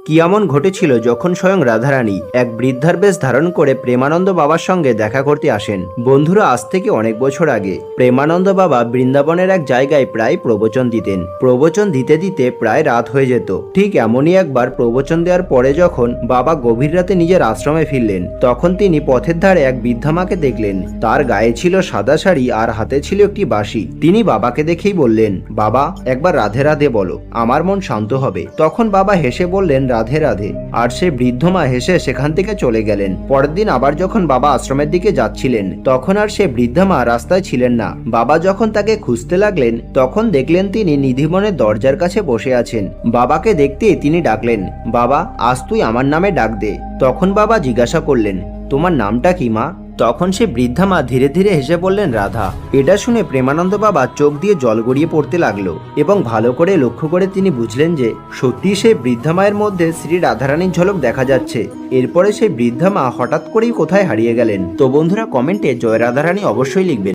কি এমন ঘটেছিল যখন স্বয়ং রাধারানী এক বৃদ্ধার বেশ ধারণ করে প্রেমানন্দ বাবার সঙ্গে দেখা করতে আসেন। বন্ধুরা, আজ থেকে অনেক বছর আগে প্রেমানন্দ বাবা বৃন্দাবনের এক জায়গায় প্রায় প্রবচন দিতেন। প্রবচন দিতে দিতে প্রায় রাত হয়ে যেত। ঠিক এমনই একবার প্রবচন দেওয়ার পরে যখন বাবা গভীর রাতে নিজের আশ্রমে ফিরলেন, তখন তিনি পথের ধারে এক বৃদ্ধা মাকে দেখলেন। তার গায়ে ছিল সাদা শাড়ি আর হাতে ছিল একটি বাঁশি। তিনি বাবাকে দেখেই বললেন, বাবা, একবার রাধে রাধে বলো, আমার মন শান্ত হবে। তখন বাবা হেসে বললেন, রাধে রাধে। আর সে বৃদ্ধ মা হেসে সেখান থেকে চলে গেলেন। পরের দিন আবার যখন বাবা আশ্রমের দিকে যাচ্ছিলেন, তখন আর সে বৃদ্ধা মা রাস্তায় ছিলেন না। বাবা যখন তাকে খুঁজতে লাগলেন, তখন দেখলেন তিনি নিধিবনের দরজার কাছে বসে আছেন। বাবাকে দেখতেই তিনি ডাকলেন, বাবা, আজ তুই আমার নামে ডাক দে। তখন বাবা জিজ্ঞাসা করলেন, তোমার নামটা কি মা? তখন সে বৃদ্ধা মা ধীরে ধীরে হেসে বললেন, রাধা। এটা শুনে প্রেমানন্দ বাবা চোখ দিয়ে জল গড়িয়ে পড়তে লাগলো এবং ভালো করে লক্ষ্য করে তিনি বুঝলেন যে সত্যি সেই বৃদ্ধা মায়ের মধ্যে শ্রী রাধারানীর ঝলক দেখা যাচ্ছে। এরপরে সেই বৃদ্ধা মা হঠাৎ করেই কোথায় হারিয়ে গেলেন। তো বন্ধুরা, কমেন্টে জয় রাধারানী অবশ্যই লিখবেন।